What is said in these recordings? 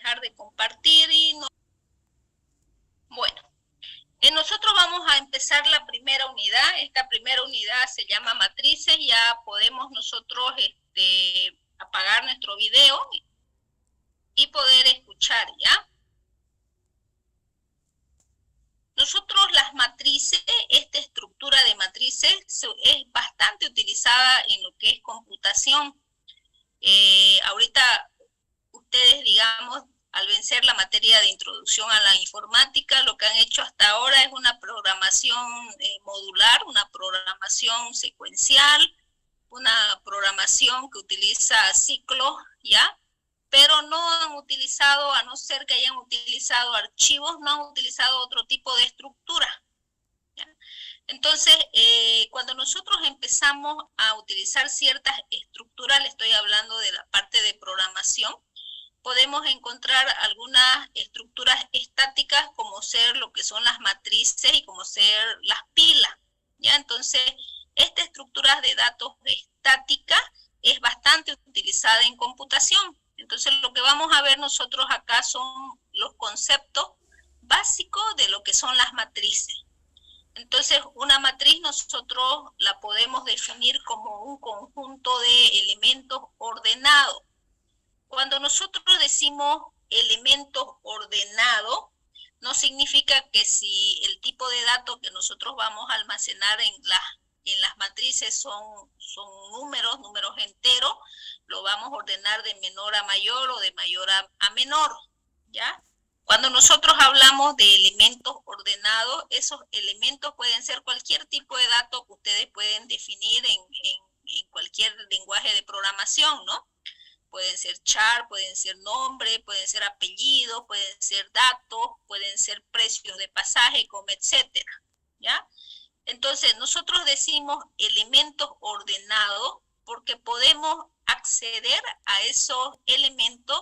dejar de compartir y no. Bueno, nosotros vamos a empezar la primera unidad. Esta primera unidad se llama matrices. Ya podemos nosotros apagar nuestro video y poder escuchar, ¿ya? Nosotros las matrices, esta estructura de matrices es bastante utilizada en lo que es computación. Ahorita ustedes, digamos, al vencer la materia de introducción a la informática, lo que han hecho hasta ahora es una programación modular, una programación secuencial, una programación que utiliza ciclos, ¿ya? Pero no han utilizado, a no ser que hayan utilizado archivos, no han utilizado otro tipo de estructura, ¿ya? Entonces, cuando nosotros empezamos a utilizar ciertas estructuras, le estoy hablando de la parte de programación, podemos encontrar algunas estructuras estáticas como ser lo que son las matrices y como ser las pilas, ¿ya? Entonces, esta estructura de datos estática es bastante utilizada en computación. Entonces, lo que vamos a ver nosotros acá son los conceptos básicos de lo que son las matrices. Entonces, una matriz nosotros la podemos definir como un conjunto de elementos ordenados. Cuando nosotros decimos elementos ordenados, no significa que si el tipo de datos que nosotros vamos a almacenar en las matrices son números enteros, lo vamos a ordenar de menor a mayor o de mayor a menor, ¿ya? Cuando nosotros hablamos de elementos ordenados, esos elementos pueden ser cualquier tipo de dato que ustedes pueden definir en cualquier lenguaje de programación, ¿no? Pueden ser char, pueden ser nombre, pueden ser apellidos, pueden ser datos, pueden ser precios de pasaje, como etcétera, ¿ya? Entonces, nosotros decimos elementos ordenados porque podemos acceder a esos elementos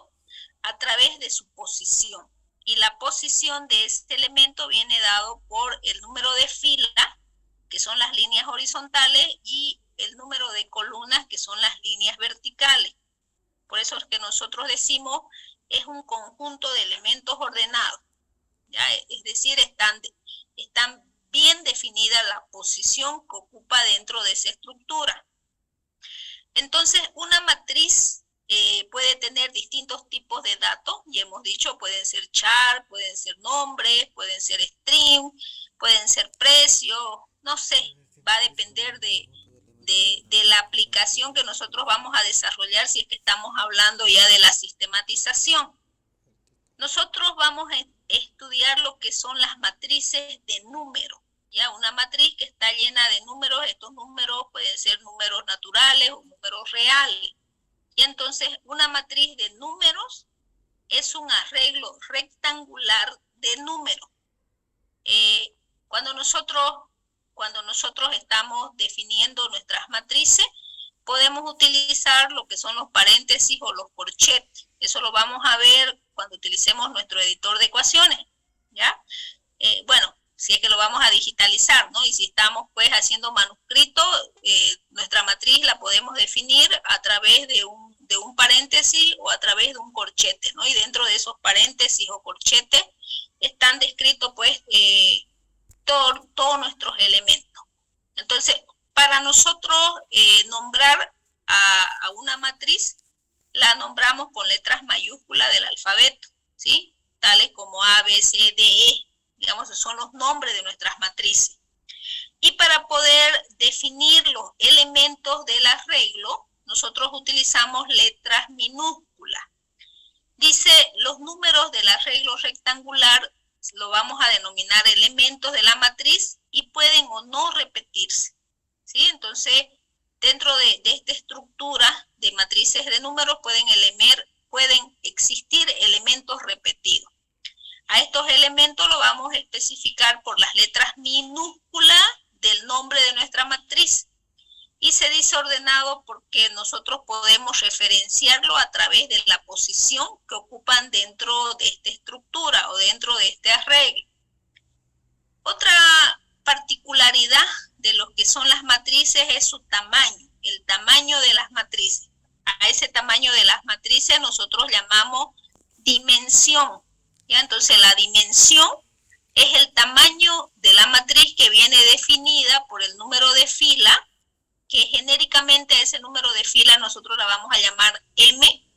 a través de su posición. Y la posición de este elemento viene dado por el número de filas, que son las líneas horizontales, y el número de columnas, que son las líneas verticales. Por eso es que nosotros decimos es un conjunto de elementos ordenados, ¿ya? Es decir, están bien definida la posición que ocupa dentro de esa estructura. Entonces, una matriz puede tener distintos tipos de datos, ya hemos dicho, pueden ser char, pueden ser nombres, pueden ser string, pueden ser precios, no sé, va a depender de la aplicación que nosotros vamos a desarrollar si es que estamos hablando ya de la sistematización. Nosotros vamos a estudiar lo que son las matrices de números, ¿ya? Una matriz que está llena de números, estos números pueden ser números naturales o números reales. Y entonces una matriz de números es un arreglo rectangular de números. Cuando nosotros estamos definiendo nuestras matrices, podemos utilizar lo que son los paréntesis o los corchetes. Eso lo vamos a ver cuando utilicemos nuestro editor de ecuaciones, ¿ya? Bueno, si es que lo vamos a digitalizar, ¿no? Y si estamos pues haciendo manuscrito, nuestra matriz la podemos definir a través de un paréntesis o a través de un corchete, ¿no? Y dentro de esos paréntesis o corchetes están descritos pues todos nuestros elementos. Entonces, para nosotros nombrar a una matriz, la nombramos con letras mayúsculas del alfabeto, ¿sí? Tales como A, B, C, D, E, digamos, son los nombres de nuestras matrices. Y para poder definir los elementos del arreglo, nosotros utilizamos letras minúsculas. Dice, los números del arreglo rectangular lo vamos a denominar elementos de la matriz y pueden o no repetirse, ¿sí? Entonces, dentro de esta estructura de matrices de números pueden existir elementos repetidos. A estos elementos lo vamos a especificar por las letras minúsculas del nombre de nuestra matriz. Y se dice ordenado porque nosotros podemos referenciarlo a través de la posición que ocupan dentro de esta estructura o dentro de este arreglo. Otra particularidad de lo que son las matrices es su tamaño, el tamaño de las matrices. A ese tamaño de las matrices nosotros llamamos dimensión. ¿Ya? Entonces la dimensión es el tamaño de la matriz que viene definida por el número de fila, que genéricamente ese número de fila nosotros la vamos a llamar M,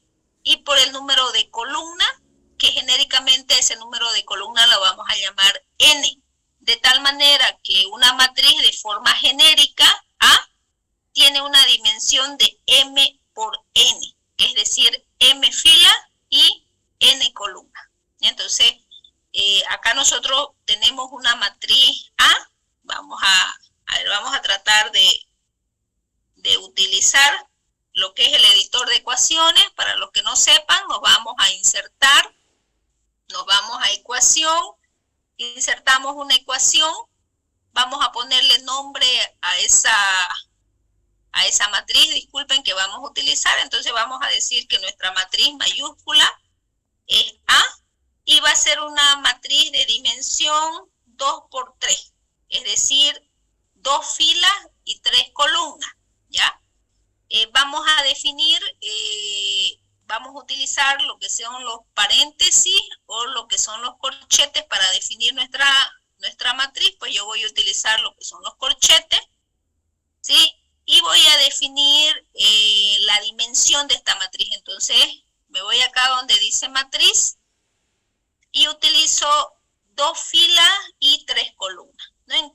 y por el número de columna, que genéricamente ese número de columna lo vamos a llamar N. De tal manera que una matriz de forma genérica A tiene una dimensión de M por N, es decir, M fila y N columna. Entonces, acá nosotros tenemos una matriz A. Vamos a tratar de utilizar lo que es el editor de ecuaciones. Para los que no sepan, nos vamos a insertar, nos vamos a ecuación, insertamos una ecuación, vamos a ponerle nombre a esa matriz, disculpen, que vamos a utilizar. Entonces vamos a decir que nuestra matriz mayúscula es A y va a ser una matriz de dimensión 2 por 3, es decir, 2 filas y 3 columnas, ¿ya? Vamos a definir, vamos a utilizar lo que son los paréntesis o lo que son los corchetes para definir nuestra matriz. Pues yo voy a utilizar lo que son los corchetes, ¿sí? Y voy a definir la dimensión de esta matriz. Entonces me voy acá donde dice matriz y utilizo 2 filas y 3 columnas, ¿no?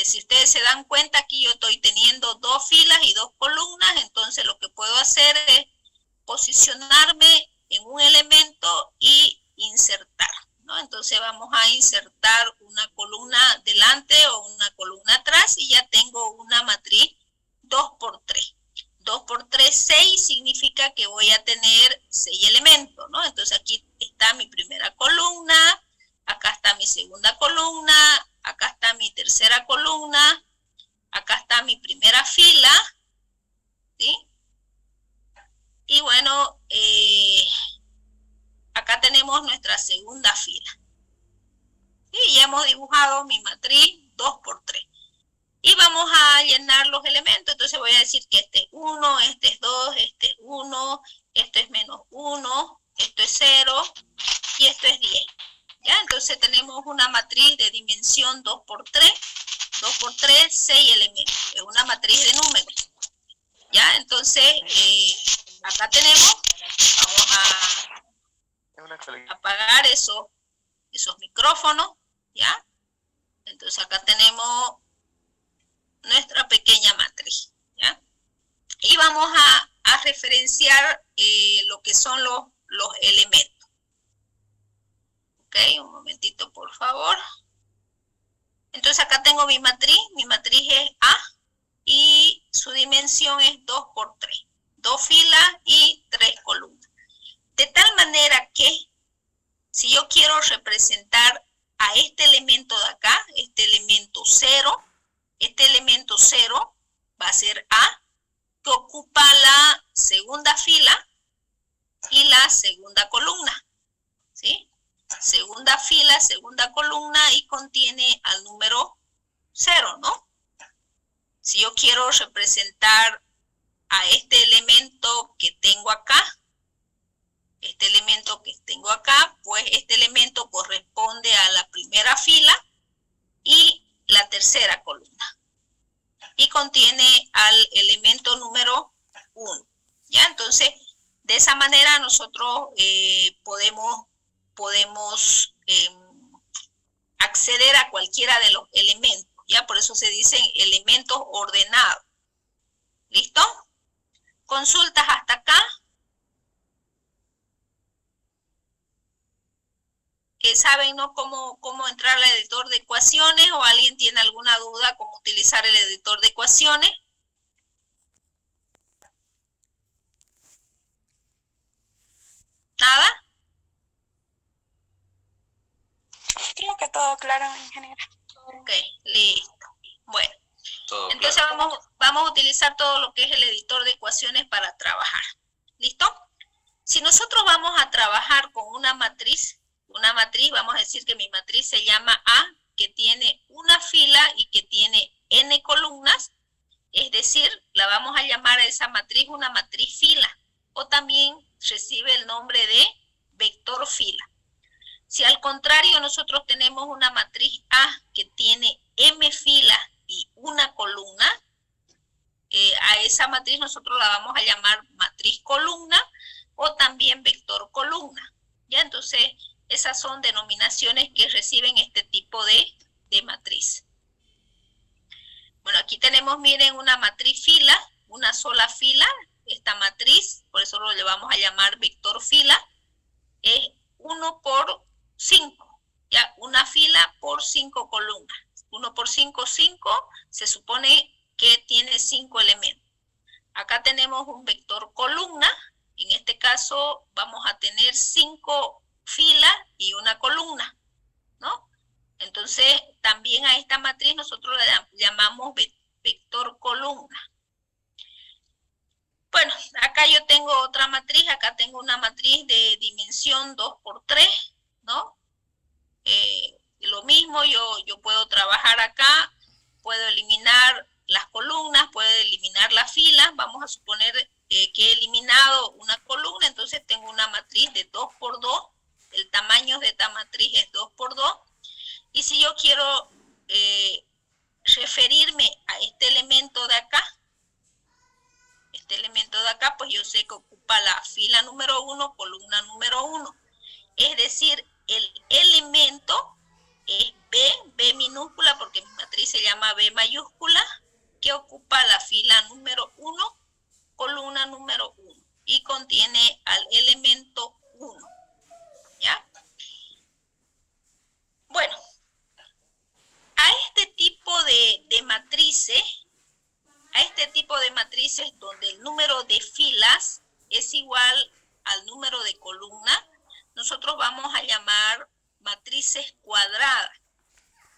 Si ustedes se dan cuenta, aquí yo estoy teniendo 2 filas y 2 columnas. Entonces lo que puedo hacer es posicionarme en un elemento y insertar, ¿no? Entonces vamos a insertar una columna delante o una columna atrás y ya tengo una matriz 2 por 3. 2 por 3, 6, significa que voy a tener 6 elementos, ¿no? Entonces aquí está mi primera columna, acá está mi segunda columna, acá está mi tercera columna, acá está mi primera fila, ¿sí? Y bueno, acá tenemos nuestra segunda fila. Y ya hemos dibujado mi matriz 2 por 3. Y vamos a llenar los elementos. Entonces voy a decir que este es 1, este es 2, este es 1, esto es menos 1, esto es 0 y esto es 10. ¿Ya? Entonces tenemos una matriz de dimensión 2 por 3, 2 por 3, 6 elementos. Es una matriz de números. ¿Ya? Entonces, acá tenemos, vamos a apagar esos micrófonos, ¿ya? Entonces acá tenemos nuestra pequeña matriz, ¿ya? Y vamos a referenciar lo que son los elementos. Ok, un momentito por favor. Entonces acá tengo mi matriz es A y su dimensión es 2 por 3. 2 filas y 3 columnas. De tal manera que si yo quiero representar a este elemento de acá, este elemento 0 va a ser A, que ocupa la segunda fila y la segunda columna, ¿sí? Segunda fila, segunda columna y contiene al número 0, ¿no? Si yo quiero representar a este elemento que tengo acá, pues este elemento corresponde a la primera fila y la tercera columna. Y contiene al elemento número 1. ¿Ya? Entonces, de esa manera nosotros podemos acceder a cualquiera de los elementos. ¿Ya? Por eso se dicen elementos ordenados. ¿Listo? ¿Consultas hasta acá? ¿Saben, no, cómo entrar al editor de ecuaciones o alguien tiene alguna duda cómo utilizar el editor de ecuaciones? ¿Nada? Creo que todo claro, ingeniera. Ok, listo. Bueno, Todo entonces claro. vamos a utilizar todo lo que es el editor de ecuaciones para trabajar. ¿Listo? Si nosotros vamos a trabajar con una matriz, vamos a decir que mi matriz se llama A, que tiene una fila y que tiene n columnas, es decir, la vamos a llamar a esa matriz una matriz fila, o también recibe el nombre de vector fila. Si al contrario nosotros tenemos una matriz A que tiene m filas y una columna, a esa matriz nosotros la vamos a llamar matriz columna o también vector columna. ¿Ya? Entonces, esas son denominaciones que reciben este tipo de matriz. Bueno, aquí tenemos, miren, una matriz fila, una sola fila. Esta matriz, por eso lo le vamos a llamar vector fila, es 1 por 5, ¿ya? Una fila por 5 columnas. 1 por 5, 5, se supone que tiene 5 elementos. Acá tenemos un vector columna, en este caso vamos a tener 5 filas y una columna, ¿no? Entonces, también a esta matriz nosotros la llamamos vector columna. Bueno, acá yo tengo otra matriz, acá tengo una matriz de dimensión 2 por 3, ¿no? Lo mismo, yo puedo trabajar acá, puedo eliminar las columnas, puedo eliminar las filas. Vamos a suponer que he eliminado una columna, entonces tengo una matriz de 2 por 2. El tamaño de esta matriz es 2 por 2. Y si yo quiero referirme a este elemento de acá, pues yo sé que ocupa la fila número 1, columna número 1. Es decir, el elemento es B minúscula, porque mi matriz se llama B mayúscula, que ocupa la fila número 1, columna número 1, y contiene al elemento 1. ¿Ya? Bueno, a este tipo de matrices, donde el número de filas es igual al número de columnas, nosotros vamos a llamar matrices cuadradas.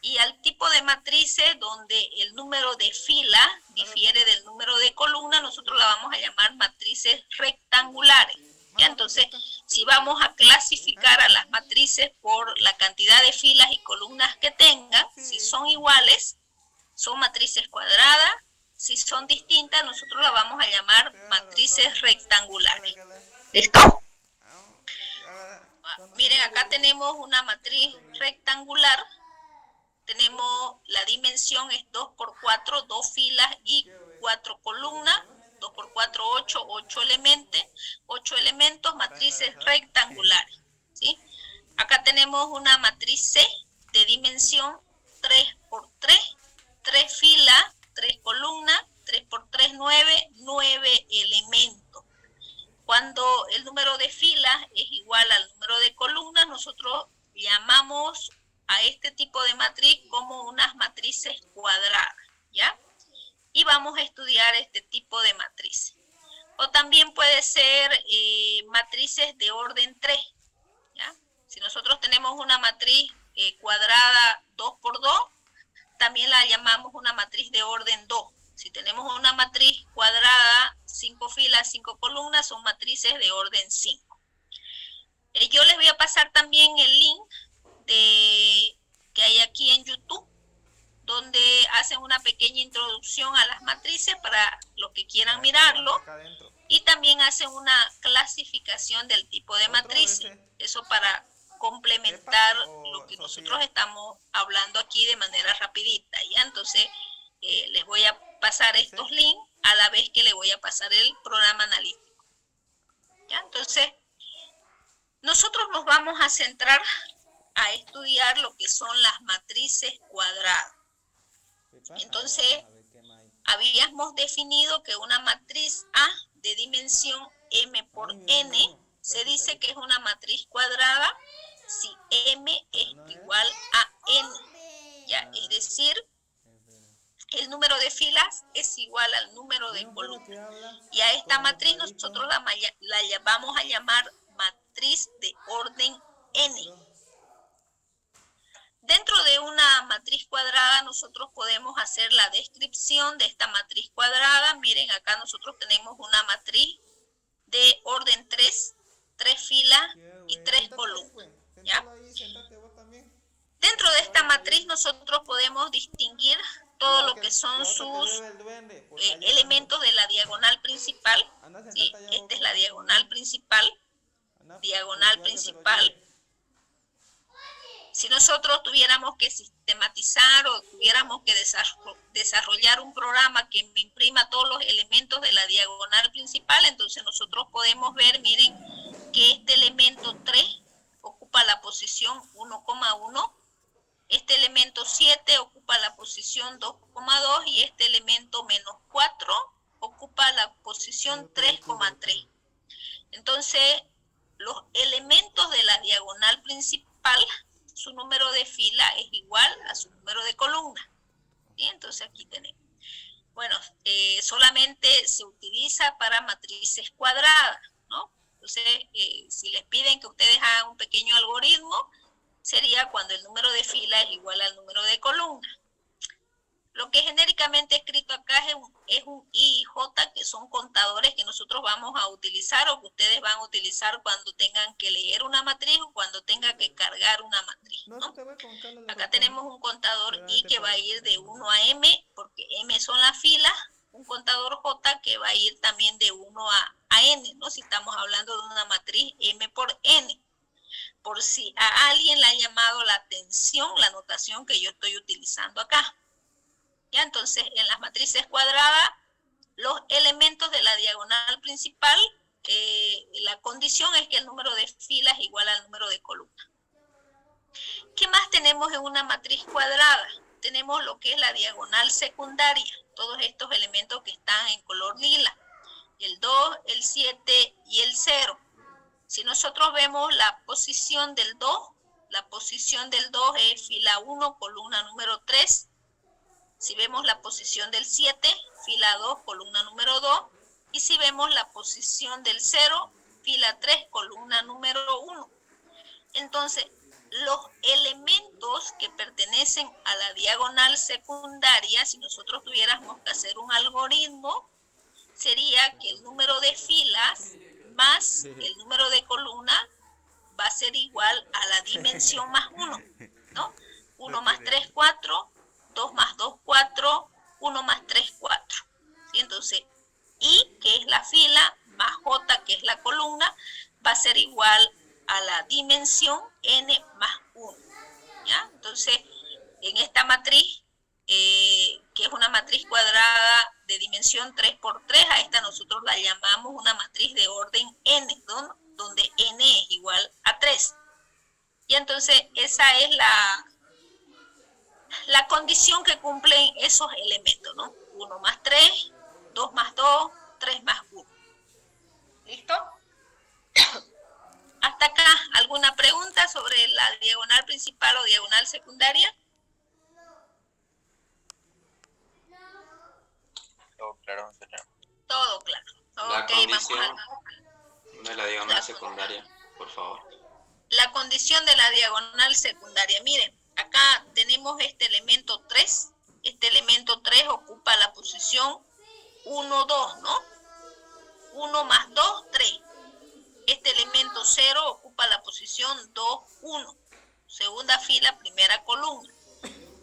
Y al tipo de matrices donde el número de filas difiere del número de columnas, nosotros la vamos a llamar matrices rectangulares. ¿Ya? Entonces, si vamos a clasificar a las matrices por la cantidad de filas y columnas que tengan, si son iguales, son matrices cuadradas. Si son distintas, nosotros la vamos a llamar matrices rectangulares. ¿Listo? Miren, acá tenemos una matriz rectangular. Tenemos, la dimensión es 2 por 4, 2 filas y 4 columnas. 2 por 4, 8 elementos, matrices rectangulares. ¿Sí? Acá tenemos una matriz C de dimensión 3 por 3, 3 filas, 3 columnas, 3 por 3, 9 elementos. Cuando el número de filas es igual al número de columnas, nosotros llamamos a este tipo de matriz como unas matrices cuadradas, ¿ya? Y vamos a estudiar este tipo de matrices. O también puede ser matrices de orden 3, ¿ya? Si nosotros tenemos una matriz cuadrada 2 por 2, también la llamamos una matriz de orden 2. Si tenemos una matriz cuadrada, 5 filas, 5 columnas, son matrices de orden 5. Yo les voy a pasar también el link que hay aquí en YouTube, donde hacen una pequeña introducción a las matrices para los que quieran mirarlo, y también hacen una clasificación del tipo de matrices. Eso para complementar lo que nosotros estamos hablando aquí de manera rapidita, ¿ya? Entonces, les voy a pasar estos links a la vez que les voy a pasar el programa analítico, ¿ya? Entonces, nosotros nos vamos a centrar a estudiar lo que son las matrices cuadradas. Entonces, habíamos definido que una matriz A de dimensión m por n se dice que es una matriz cuadrada si m es igual a n, ¿ya? Es decir, el número de filas es igual al número de columnas. Y a esta matriz nosotros la vamos a llamar matriz de orden n. Dentro de una matriz cuadrada nosotros podemos hacer la descripción de esta matriz cuadrada. Miren, acá nosotros tenemos una matriz de orden 3, 3 filas y 3 columnas, ¿ya? Dentro de esta matriz nosotros podemos distinguir todo lo que son sus elementos de la diagonal principal, ¿sí? Esta es la diagonal principal. diagonal principal, si nosotros tuviéramos que sistematizar o tuviéramos que desarrollar un programa que me imprima todos los elementos de la diagonal principal, entonces nosotros podemos ver, miren, que este elemento 3 ocupa la posición 1,1, este elemento 7 ocupa la posición 2,2 y este elemento menos 4 ocupa la posición 3,3. Entonces, los elementos de la diagonal principal, su número de fila es igual a su número de columna. ¿Sí? Entonces aquí tenemos. Bueno, solamente se utiliza para matrices cuadradas, ¿no? Entonces, si les piden que ustedes hagan un pequeño algoritmo, sería cuando el número de fila es igual al número de columna. Lo que genéricamente escrito acá es un I y J, que son contadores que nosotros vamos a utilizar o que ustedes van a utilizar cuando tengan que leer una matriz o cuando tengan que cargar una matriz, ¿no? Acá tenemos un contador I que va a ir de 1 a M, porque M son las filas, un contador J que va a ir también de 1 a N, ¿no? Si estamos hablando de una matriz M por N. Por si a alguien le ha llamado la atención la notación que yo estoy utilizando acá. ¿Ya? Entonces, en las matrices cuadradas, los elementos de la diagonal principal, la condición es que el número de filas es igual al número de columnas. ¿Qué más tenemos en una matriz cuadrada? Tenemos lo que es la diagonal secundaria, todos estos elementos que están en color lila, el 2, el 7 y el 0. Si nosotros vemos la posición del 2, la posición del 2 es fila 1, columna número 3. Si vemos la posición del 7, fila 2, columna número 2. Y si vemos la posición del 0, fila 3, columna número 1. Entonces, los elementos que pertenecen a la diagonal secundaria, si nosotros tuviéramos que hacer un algoritmo, sería que el número de filas más el número de columna va a ser igual a la dimensión más 1, ¿no? 1 más 3, 4, 2 más 2, 4, 1 más 3, 4. ¿Sí? Entonces, I, que es la fila, más J, que es la columna, va a ser igual a la dimensión N más 1. ¿Ya? Entonces, en esta matriz, que es una matriz cuadrada de dimensión 3 por 3, a esta nosotros la llamamos una matriz de orden N, donde N es igual a 3. Y entonces esa es la condición que cumplen esos elementos, ¿no? 1 más 3, 2 más 2, 3 más 1. ¿Listo? Hasta acá, ¿alguna pregunta sobre la diagonal principal o diagonal secundaria? Todo claro, señor. Todo claro. La Okay, condición de la diagonal secundaria, por favor. La condición de la diagonal secundaria. Miren, acá tenemos este elemento 3. Este elemento 3 ocupa la posición 1, 2, ¿no? 1 más 2, 3. Este elemento 0 ocupa la posición 2, 1. Segunda fila, primera columna.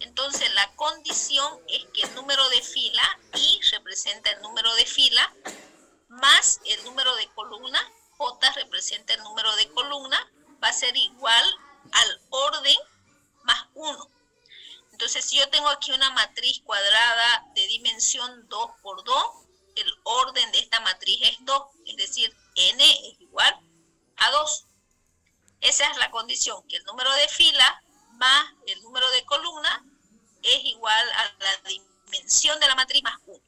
Entonces, la condición es que el número de fila, I representa el número de fila, más el número de columna, J representa el número de columna, va a ser igual al orden más 1. Entonces, si yo tengo aquí una matriz cuadrada de dimensión 2 por 2, el orden de esta matriz es 2, es decir, N es igual a 2. Esa es la condición, que el número de fila más el número de columna es igual a la dimensión de la matriz más 1.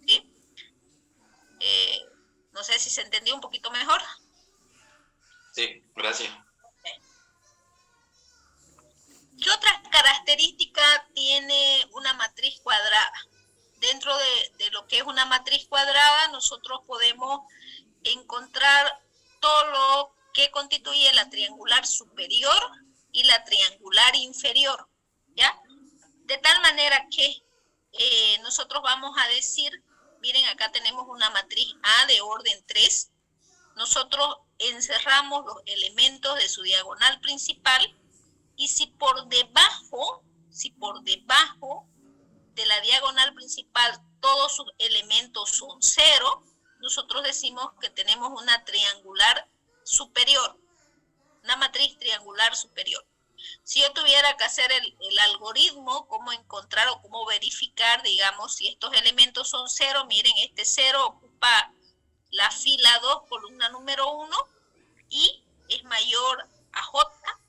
¿Sí? No sé si se entendió un poquito mejor. Sí, gracias. ¿Qué otras características tiene una matriz cuadrada? Dentro de lo que es una matriz cuadrada, nosotros podemos encontrar todo lo que constituye la triangular superior y la triangular inferior, ¿ya? De tal manera que nosotros vamos a decir, miren, acá tenemos una matriz A de orden 3. Nosotros encerramos los elementos de su diagonal principal y si por debajo de la diagonal principal todos sus elementos son 0, nosotros decimos que tenemos una triangular superior. una matriz triangular superior. Si yo tuviera que hacer el algoritmo, cómo encontrar o cómo verificar, digamos, si estos elementos son 0, miren, este 0 ocupa la fila 2, columna número 1, y es mayor a J.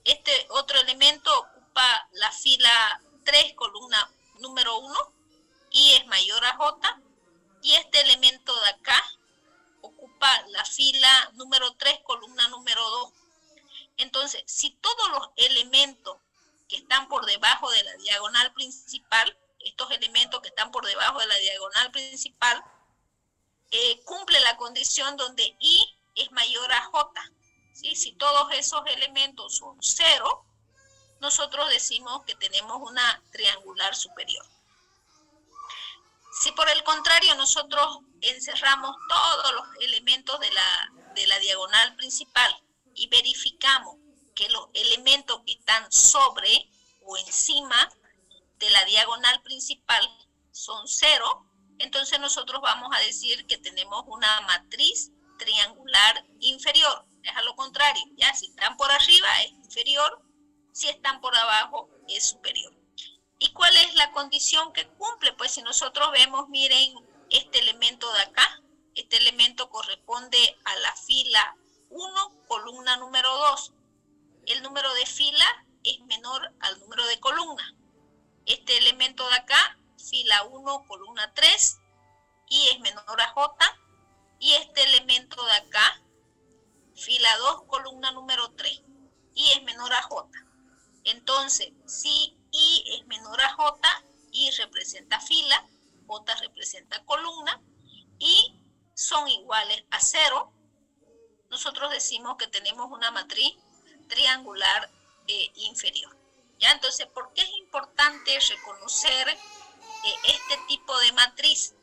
Este otro elemento ocupa la fila 3, columna número 1, y es mayor a J. Y este elemento de acá ocupa la fila número 3, columna número 2. Entonces, si todos los elementos que están por debajo de la diagonal principal, estos elementos que están por debajo de la diagonal principal, cumple la condición donde I es mayor a J, ¿sí? Si todos esos elementos son 0, nosotros decimos que tenemos una triangular superior. Si por el contrario nosotros encerramos todos los elementos de la diagonal principal y verificamos que los elementos que están sobre o encima de la diagonal principal son 0, entonces nosotros vamos a decir que tenemos una matriz triangular inferior. Es a lo contrario, ya si están por arriba es inferior, si están por abajo es superior. ¿Y cuál es la condición que cumple? Pues si nosotros vemos, miren, este elemento de acá, este elemento corresponde a la fila 1, columna número 2. El número de fila es menor al número de columna. Este elemento de acá, fila 1, columna 3, y es menor a J. Y este elemento de acá, fila 2, columna número 3, y es menor a J. Entonces, si I es menor a J, I representa fila, J representa columna, y son iguales a 0, nosotros decimos que tenemos una matriz triangular inferior. ¿Ya? Entonces, ¿por qué es importante reconocer este tipo de matriz?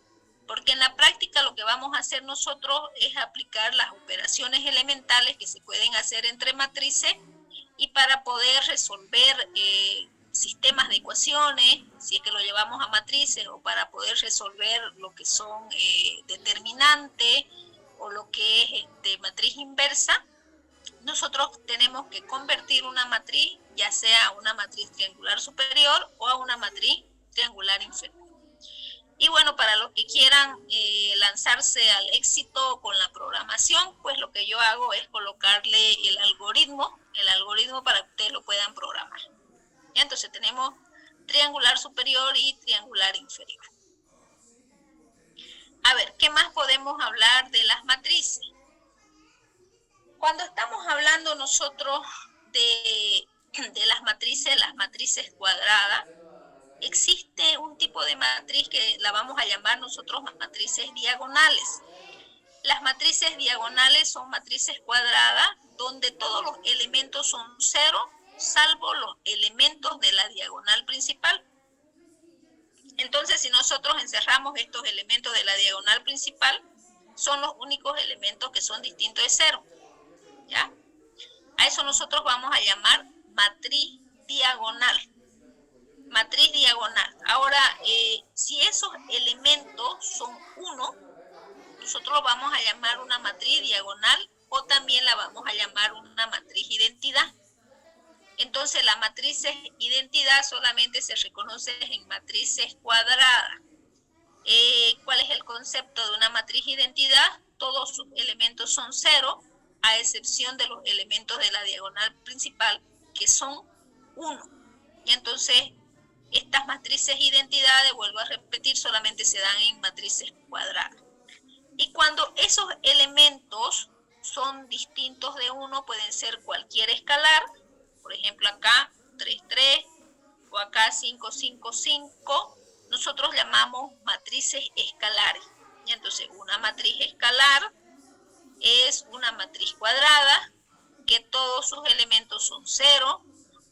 Porque en la práctica lo que vamos a hacer nosotros es aplicar las operaciones elementales que se pueden hacer entre matrices, y para poder resolver sistemas de ecuaciones, si es que lo llevamos a matrices, o para poder resolver lo que son determinantes o lo que es de matriz inversa, nosotros tenemos que convertir una matriz, ya sea a una matriz triangular superior o a una matriz triangular inferior. Y bueno, para los que quieran lanzarse al éxito con la programación, pues lo que yo hago es colocarle el algoritmo para que ustedes lo puedan programar. ¿Ya? Entonces tenemos triangular superior y triangular inferior. A ver, ¿qué más podemos hablar de las matrices? Cuando estamos hablando nosotros de las matrices cuadradas, existe un tipo de matriz que la vamos a llamar nosotros matrices diagonales. Las matrices diagonales son matrices cuadradas donde todos los elementos son 0, salvo los elementos de la diagonal principal. Entonces, si nosotros encerramos estos elementos de la diagonal principal, son los únicos elementos que son distintos de 0. ¿Ya? A eso nosotros vamos a llamar matriz diagonal. Matriz diagonal. Ahora, si esos elementos son 1, nosotros lo vamos a llamar una matriz diagonal, o también la vamos a llamar una matriz identidad. Entonces, la matriz identidad solamente se reconoce en matrices cuadradas. ¿Cuál es el concepto de una matriz identidad? Todos sus elementos son 0, a excepción de los elementos de la diagonal principal, que son 1. Y entonces, estas matrices identidades, vuelvo a repetir, solamente se dan en matrices cuadradas. Y cuando esos elementos son distintos de 1, pueden ser cualquier escalar, por ejemplo acá 3, 3, o acá 5, 5, 5, nosotros llamamos matrices escalares. Y entonces una matriz escalar es una matriz cuadrada que todos sus elementos son 0,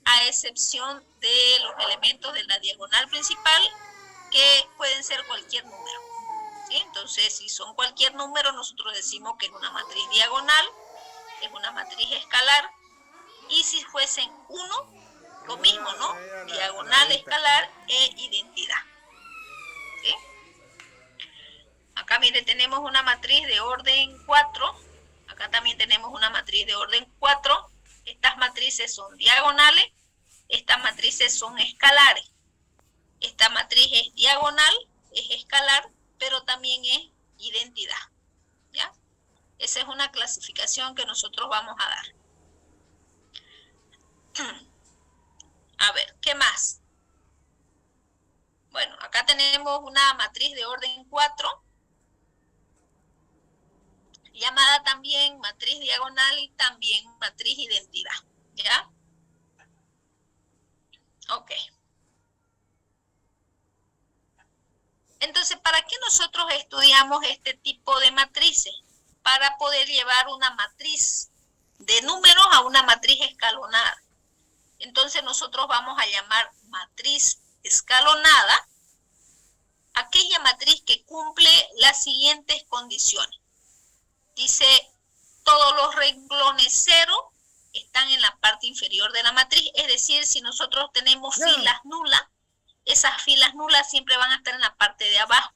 a excepción de los elementos de la diagonal principal, que pueden ser cualquier número. ¿Sí? Entonces, si son cualquier número, nosotros decimos que es una matriz diagonal, es una matriz escalar, y si fuesen 1, lo mismo, ¿no? Diagonal, escalar e identidad. ¿Sí? Acá, mire, tenemos una matriz de orden 4, Acá también tenemos una matriz de orden 4. Estas matrices son diagonales, estas matrices son escalares. Esta matriz es diagonal, es escalar, pero también es identidad, ¿ya? Esa es una clasificación que nosotros vamos a dar. A ver, ¿qué más? Bueno, acá tenemos una matriz de orden 4, llamada también matriz diagonal y también matriz identidad, ¿ya? Ok. Entonces, ¿para qué nosotros estudiamos este tipo de matrices? Para poder llevar una matriz de números a una matriz escalonada. Entonces, nosotros vamos a llamar matriz escalonada aquella matriz que cumple las siguientes condiciones. Dice, todos los renglones 0 están en la parte inferior de la matriz, es decir, si nosotros tenemos filas nulas, esas filas nulas siempre van a estar en la parte de abajo.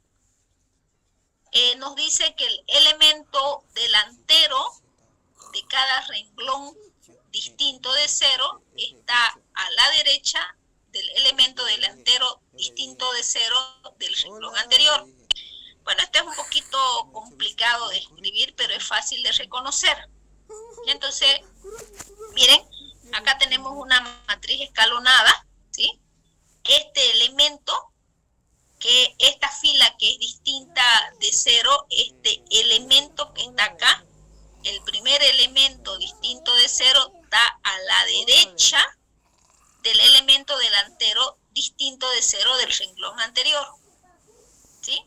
Nos dice que el elemento delantero de cada renglón distinto de 0 está a la derecha del elemento delantero distinto de 0 del renglón anterior. Bueno, esto es un poquito complicado de escribir, pero es fácil de reconocer. Entonces, miren, acá tenemos una matriz escalonada, ¿sí? Este elemento, que esta fila que es distinta de 0, este elemento que está acá, el primer elemento distinto de 0 está a la derecha del elemento delantero distinto de 0 del renglón anterior, ¿sí?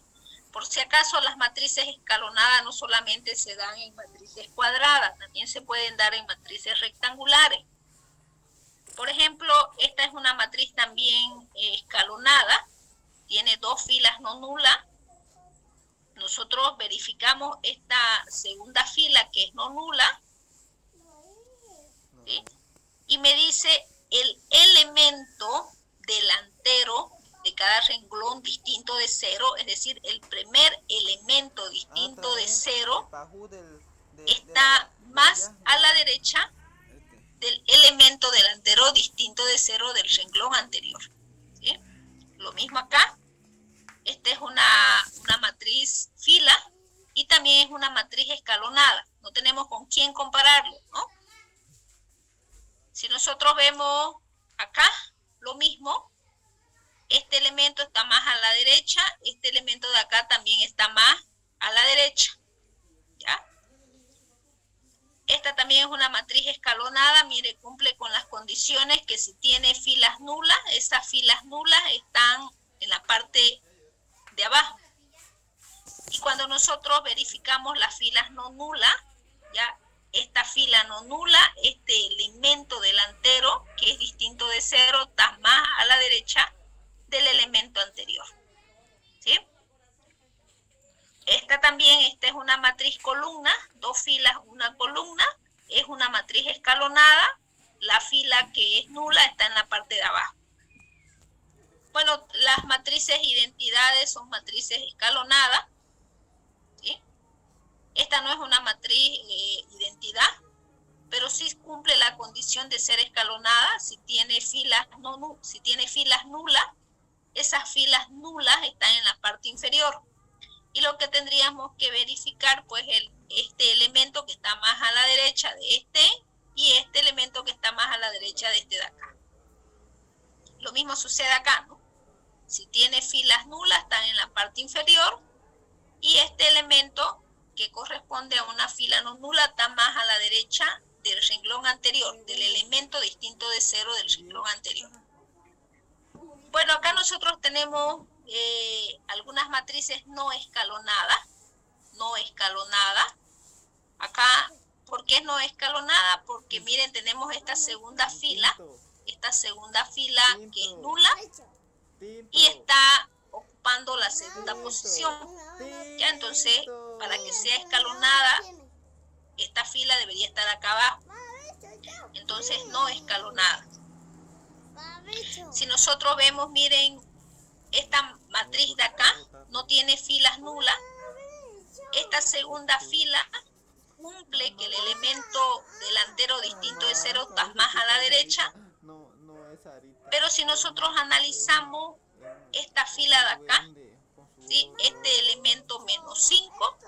Por si acaso, las matrices escalonadas no solamente se dan en matrices cuadradas, también se pueden dar en matrices rectangulares. Por ejemplo, esta es una matriz también escalonada, tiene dos filas no nulas. Nosotros verificamos esta segunda fila que es no nula, ¿sí? Y me dice el elemento delantero de cada renglón distinto de 0, es decir, el primer elemento distinto de 0 está más a la derecha del elemento delantero distinto de 0 del renglón anterior, ¿sí? Lo mismo acá, esta es una matriz fila y también es una matriz escalonada, no tenemos con quién compararlo, ¿no? Si nosotros vemos acá, lo mismo, este elemento está más a la derecha, este elemento de acá también está más a la derecha, ¿ya? Esta también es una matriz escalonada, mire, cumple con las condiciones que si tiene filas nulas, esas filas nulas están en la parte de abajo. Y cuando nosotros verificamos las filas no nulas, ya, esta fila no nula, este elemento delantero, que es distinto de 0, está más a la derecha del elemento anterior, ¿sí? Esta es una matriz columna, dos filas, una columna, es una matriz escalonada, la fila que es nula está en la parte de abajo. Bueno, las matrices identidades son matrices escalonadas, ¿sí? Esta no es una matriz identidad, pero sí cumple la condición de ser escalonada. Si tiene filas nulas, esas filas nulas están en la parte inferior. Y lo que tendríamos que verificar, pues, este elemento que está más a la derecha de este y este elemento que está más a la derecha de este de acá. Lo mismo sucede acá, ¿no? Si tiene filas nulas, están en la parte inferior y este elemento que corresponde a una fila no nula está más a la derecha del renglón anterior, del elemento distinto de 0 del renglón anterior. Bueno, acá nosotros tenemos algunas matrices no escalonadas. Acá, ¿por qué no escalonada? Porque miren, tenemos esta segunda fila que es nula y está ocupando la segunda posición. Ya, entonces, para que sea escalonada, esta fila debería estar acá abajo. Entonces, no escalonada. Si nosotros vemos, miren, esta matriz de acá no tiene filas nulas. Esta segunda fila cumple que el elemento delantero distinto de 0 está más a la derecha, pero si nosotros analizamos esta fila de acá, ¿sí? Este elemento menos 5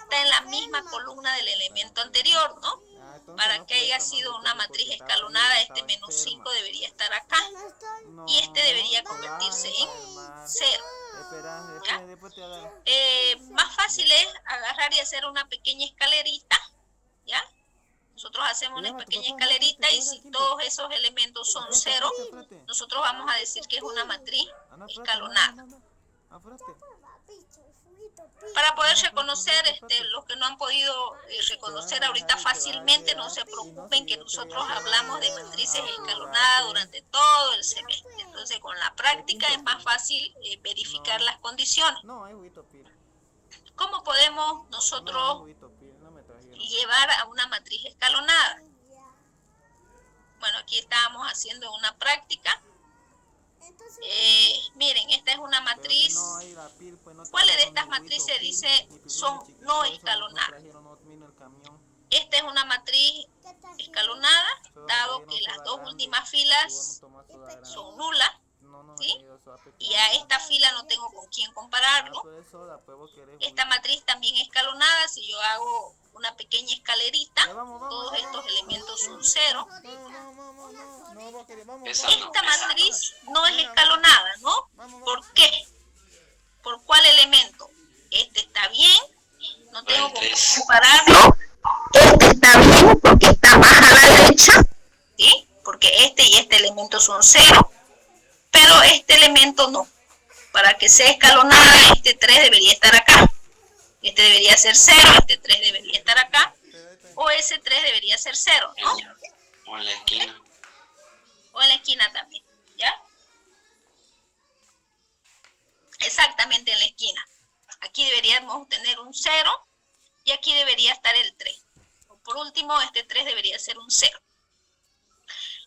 está en la misma columna del elemento anterior, ¿no? Para que haya sido una matriz escalonada, este menos 5 debería estar acá y este debería convertirse en 0. ¿Ya? Más fácil es agarrar y hacer una pequeña escalerita, ¿ya? Nosotros hacemos una pequeña escalerita y si todos esos elementos son 0, nosotros vamos a decir que es una matriz escalonada. Para poder reconocer, los que no han podido reconocer ahorita fácilmente, no se preocupen que nosotros hablamos de matrices escalonadas durante todo el semestre. Entonces, con la práctica es más fácil verificar las condiciones. ¿Cómo podemos nosotros llevar a una matriz escalonada? Bueno, aquí estábamos haciendo una práctica. Miren, esta es una matriz. ¿Cuáles de estas matrices dice son no escalonadas? Esta es una matriz escalonada, dado que las dos últimas filas son nulas, ¿sí? Y a esta fila no tengo con quién compararlo. Esta matriz también es escalonada. Si yo hago una pequeña escalerita, todos estos elementos son 0. Esta matriz no es escalonada, ¿no? ¿Por qué? ¿Por cuál elemento? Este está bien, no tengo con qué compararlo. Este está bien porque está más a la derecha, ¿sí? Porque este y este elemento son 0, pero este elemento no. Para que sea escalonada, este 3 debería estar acá. Este debería ser 0, este 3 debería estar acá, o ese 3 debería ser 0, ¿no? O en la esquina. O en la esquina también, ¿ya? Exactamente en la esquina. Aquí deberíamos tener un 0 y aquí debería estar el 3. O por último, este 3 debería ser un 0.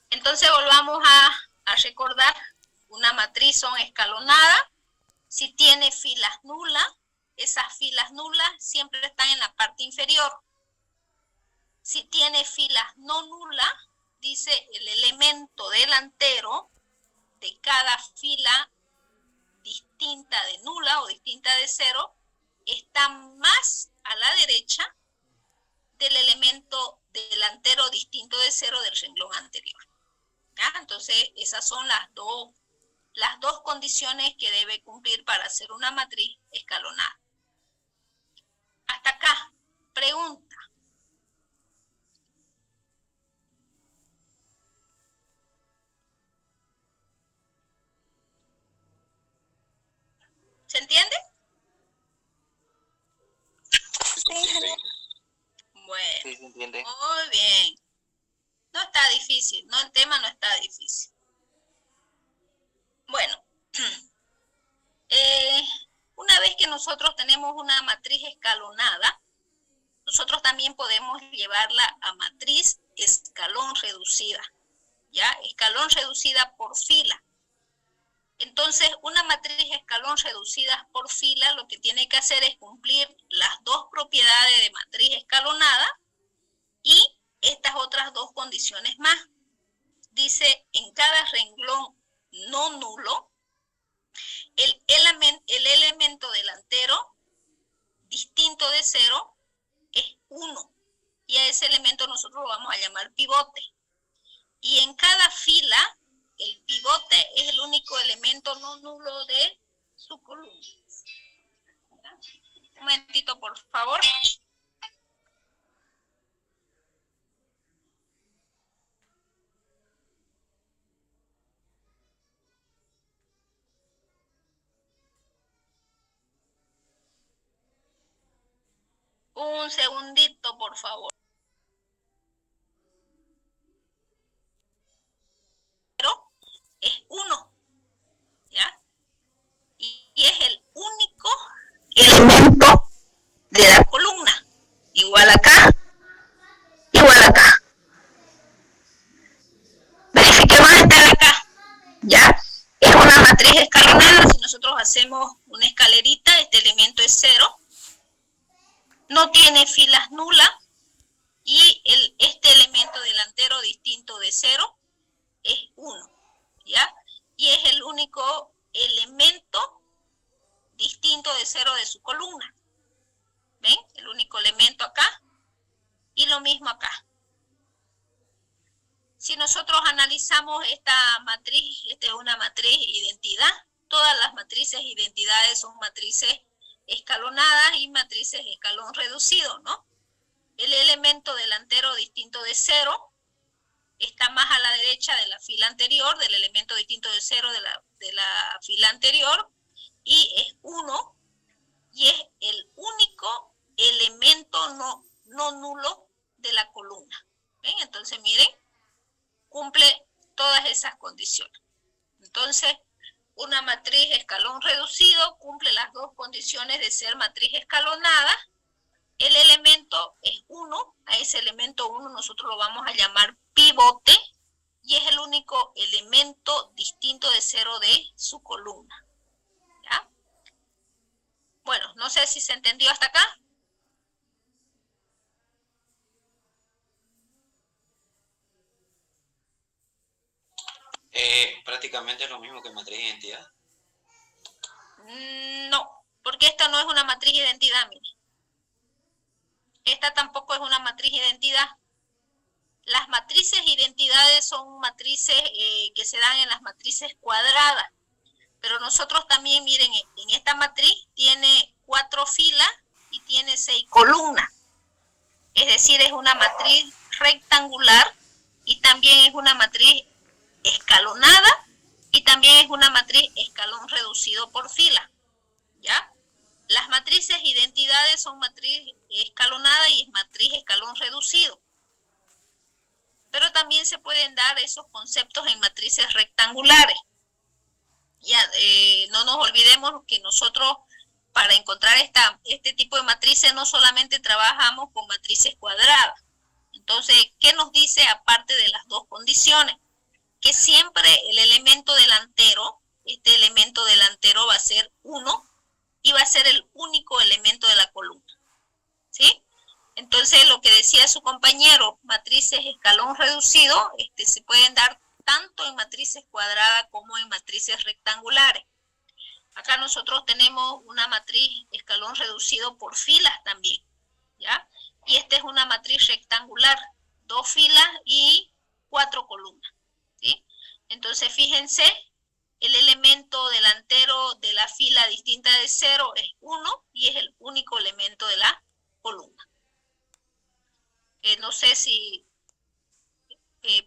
Entonces volvamos a recordar, una matriz son escalonadas. Si tiene filas nulas, esas filas nulas siempre están en la parte inferior. Si tiene filas no nulas, dice el elemento delantero de cada fila distinta de nula o distinta de 0 está más a la derecha del elemento delantero distinto de 0 del renglón anterior. ¿Ya? Entonces esas son las dos condiciones que debe cumplir para hacer una matriz escalonada. Hasta acá, pregunta. ¿Se entiende? Bueno, Sí, se entiende. muy bien. No está difícil, no, el tema no está difícil. Bueno, una vez que nosotros tenemos una matriz escalonada, nosotros también podemos llevarla a matriz escalón reducida, ¿ya? Escalón reducida por fila. Entonces, una matriz escalón reducida por fila lo que tiene que hacer es cumplir las dos propiedades de matriz escalonada y estas otras dos condiciones más. Dice, en cada renglón no nulo, el elemento delantero distinto de 0 es 1. Y a ese elemento nosotros lo vamos a llamar pivote. Y en cada fila, el pivote es el único elemento no nulo de su columna. Un momentito, por favor. Un segundito, por favor. Pero es 1, ¿ya? Y es el único elemento de la columna. Igual acá, igual acá. Verifiquemos esta de acá, ¿ya? Es una matriz escalonada. Si nosotros hacemos una escalerita, este elemento es 0. No tiene filas nulas, su columna. ¿Ven? El único elemento acá y lo mismo acá. Si nosotros analizamos esta matriz, esta es una matriz identidad. Todas las matrices identidades son matrices escalonadas y matrices escalón reducido, ¿no? El elemento delantero distinto de 0 está más a la derecha de la fila anterior, del elemento distinto de 0 de la fila anterior, y es 1, y es el único elemento no nulo de la columna. ¿Ven? Entonces, miren, cumple todas esas condiciones. Entonces, una matriz escalón reducido cumple las dos condiciones de ser matriz escalonada. El elemento es 1, a ese elemento 1 nosotros lo vamos a llamar pivote, y es el único elemento distinto de 0 de su columna. ¿Ya? Bueno, no sé si se entendió hasta acá. Prácticamente es lo mismo que matriz de identidad. No, porque esta no es una matriz identidad, mire. Esta tampoco es una matriz identidad. Las matrices identidades son matrices que se dan en las matrices cuadradas. Pero nosotros también, miren, en esta matriz tiene 4 filas y tiene 6 columnas. Es decir, es una matriz rectangular y también es una matriz escalonada y también es una matriz escalón reducido por fila. ¿Ya? Las matrices identidades son matriz escalonada y matriz escalón reducido. Pero también se pueden dar esos conceptos en matrices rectangulares. Ya, no nos olvidemos que nosotros para encontrar este tipo de matrices no solamente trabajamos con matrices cuadradas. Entonces, ¿qué nos dice aparte de las dos condiciones? Que siempre el elemento delantero, este elemento delantero va a ser 1 y va a ser el único elemento de la columna. ¿Sí? Entonces, lo que decía su compañero, matrices escalón reducido, se pueden dar tanto en matrices cuadradas como en matrices rectangulares. Acá nosotros tenemos una matriz escalón reducido por filas también, ¿ya? Y esta es una matriz rectangular, 2 filas y 4 columnas, ¿sí? Entonces, fíjense, el elemento delantero de la fila distinta de 0 es 1 y es el único elemento de la columna. No sé si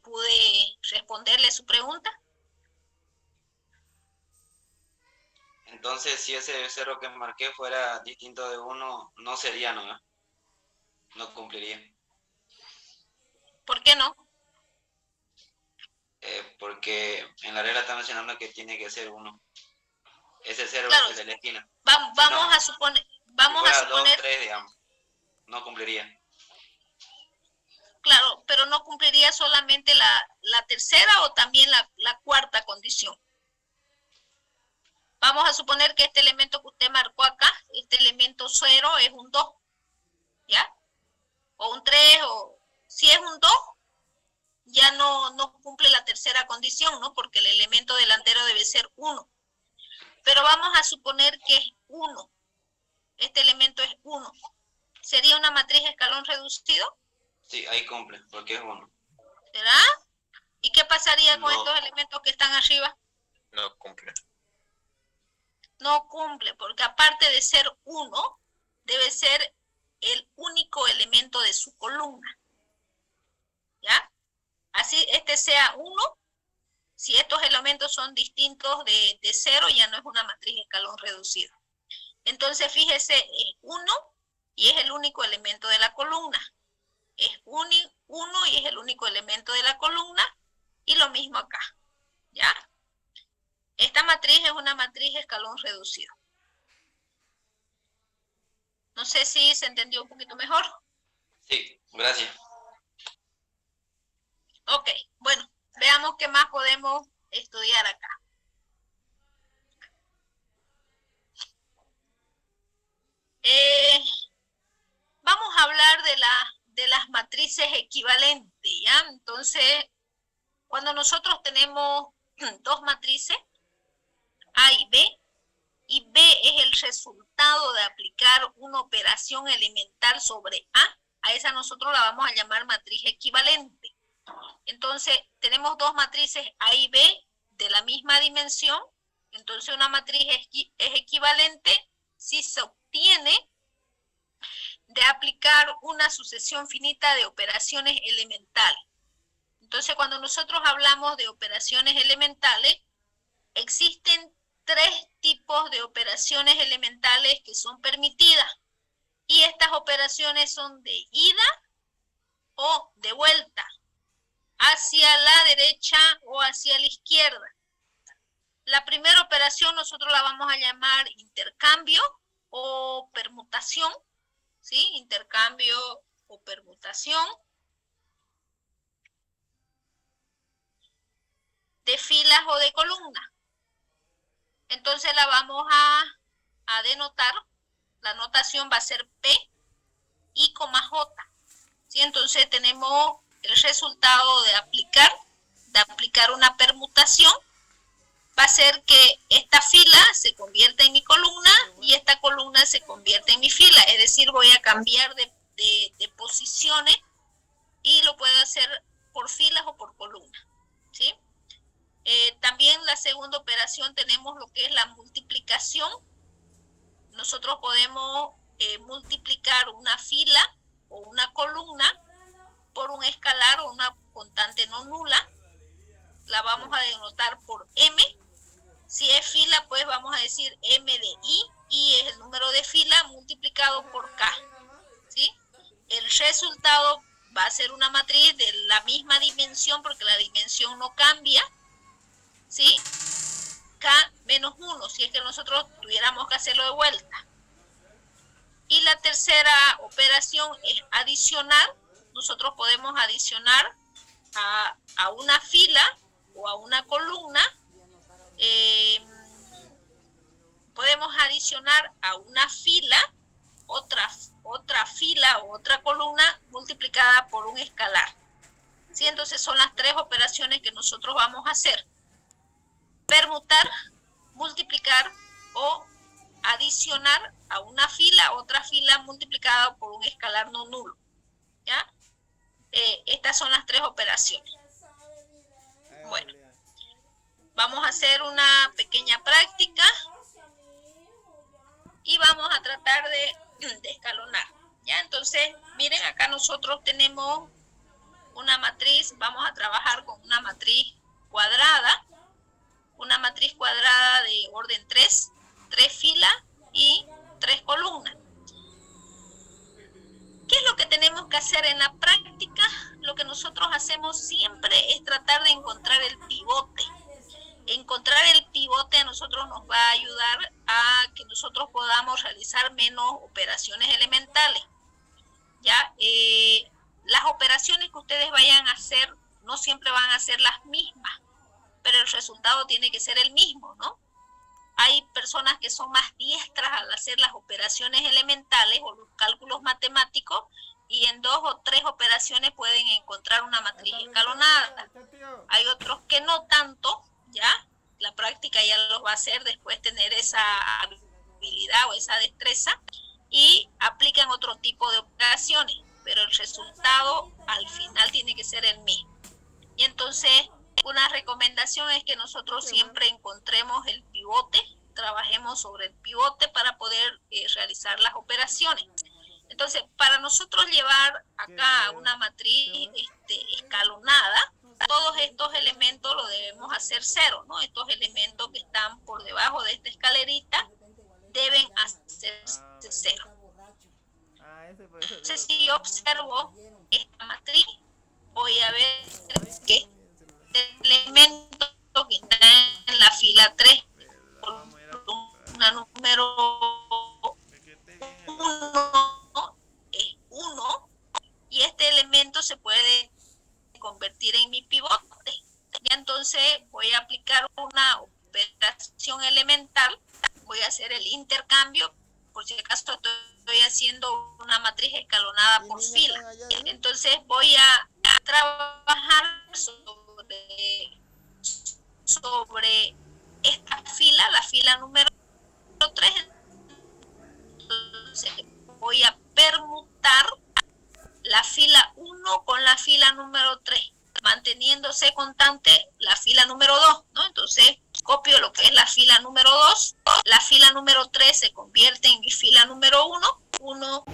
pude responderle su pregunta. Entonces, si ese 0 que marqué fuera distinto de 1, no sería, ¿no? No cumpliría. ¿Por qué no? Porque en la regla está mencionando que tiene que ser 1. Ese 0 Claro, es de la esquina. Vamos a suponer... Vamos a suponer... 2, 3, digamos. No cumpliría. Claro, pero no cumpliría solamente la tercera o también la cuarta condición. Vamos a suponer que este elemento que usted marcó acá, este elemento 0 es un 2, ¿ya? O un 3, o si es un 2, ya no cumple la tercera condición, ¿no? Porque el elemento delantero debe ser 1. Pero vamos a suponer que es 1. Este elemento es 1. ¿Sería una matriz escalón reducido? Sí, ahí cumple, porque es 1. ¿Será? ¿Y qué pasaría con estos elementos que están arriba? No cumple. No cumple, porque aparte de ser 1, debe ser el único elemento de su columna. ¿Ya? Así este sea 1, si estos elementos son distintos de 0, ya no es una matriz escalón reducido. Entonces, fíjese, es 1 y es el único elemento de la columna. Es 1 y es el único elemento de la columna, y lo mismo acá, ¿ya? Esta matriz es una matriz escalón reducido. No sé si se entendió un poquito mejor. Sí, gracias. Ok, bueno, veamos qué más podemos estudiar acá. Vamos a hablar de las matrices equivalentes, ¿ya? Entonces, cuando nosotros tenemos dos matrices, A y B, y B es el resultado de aplicar una operación elemental sobre A esa nosotros la vamos a llamar matriz equivalente. Entonces, tenemos dos matrices A y B de la misma dimensión. Entonces, una matriz es equivalente si se obtiene de aplicar una sucesión finita de operaciones elementales. Entonces, cuando nosotros hablamos de operaciones elementales, existen tres tipos de operaciones elementales que son permitidas. Y estas operaciones son de ida o de vuelta, hacia la derecha o hacia la izquierda. La primera operación nosotros la vamos a llamar intercambio o permutación, ¿sí? Intercambio o permutación de filas o de columnas. Entonces la vamos a denotar. La notación va a ser P, I, J. ¿Sí? Entonces tenemos el resultado de aplicar una permutación. Va a ser que esta fila se convierta en mi columna y esta columna se convierte en mi fila. Es decir, voy a cambiar de posiciones y lo puedo hacer por filas o por columnas. ¿Sí? También la segunda operación tenemos lo que es la multiplicación. Nosotros podemos multiplicar una fila o una columna por un escalar o una constante no nula. La vamos a denotar por M. Si es fila, pues vamos a decir M de I. I es el número de fila multiplicado por K. ¿Sí? El resultado va a ser una matriz de la misma dimensión porque la dimensión no cambia. ¿Sí? K menos 1, si es que nosotros tuviéramos que hacerlo de vuelta. Y la tercera operación es adicionar. Nosotros podemos adicionar a una fila o a una columna. Podemos adicionar a una fila otra fila o otra columna multiplicada por un escalar. ¿Sí? Entonces son las tres operaciones que nosotros vamos a hacer. Permutar, multiplicar o adicionar a una fila, otra fila multiplicada por un escalar no nulo. ¿Ya? Estas son las tres operaciones. Bueno, vamos a hacer una pequeña práctica y vamos a tratar de escalonar. ¿Ya? Entonces, miren, acá nosotros tenemos una matriz, vamos a trabajar con una matriz cuadrada. Una matriz cuadrada de orden 3 filas y 3 columnas. ¿Qué es lo que tenemos que hacer en la práctica? Lo que nosotros hacemos siempre es tratar de encontrar el pivote. Encontrar el pivote a nosotros nos va a ayudar a que nosotros podamos realizar menos operaciones elementales. ¿Ya? Las operaciones que ustedes vayan a hacer no siempre van a ser las mismas, pero el resultado tiene que ser el mismo, ¿no? Hay personas que son más diestras al hacer las operaciones elementales o los cálculos matemáticos y en 2 o 3 operaciones pueden encontrar una matriz escalonada. Hay otros que no tanto, ¿ya? La práctica ya los va a hacer después tener esa habilidad o esa destreza y aplican otro tipo de operaciones, pero el resultado al final tiene que ser el mismo. Y entonces una recomendación es que nosotros siempre encontremos el pivote, trabajemos sobre el pivote para poder realizar las operaciones. Entonces, para nosotros llevar acá una matriz escalonada, todos estos elementos lo debemos hacer cero, ¿no? Estos elementos que están por debajo de esta escalerita deben hacerse cero. Entonces, si yo observo esta matriz, voy a ver que el elemento que está en la fila 3, columna número 1, es 1, y este elemento se puede convertir en mi pivote. Y entonces voy a aplicar una operación elemental, voy a hacer el intercambio, por si acaso estoy haciendo una matriz escalonada por fila. Entonces voy a trabajar sobre esta fila, la fila número C contante la fila número 2, ¿no? Entonces copio lo que es la fila número 2, la fila número 3 se convierte en mi fila número 1, 1,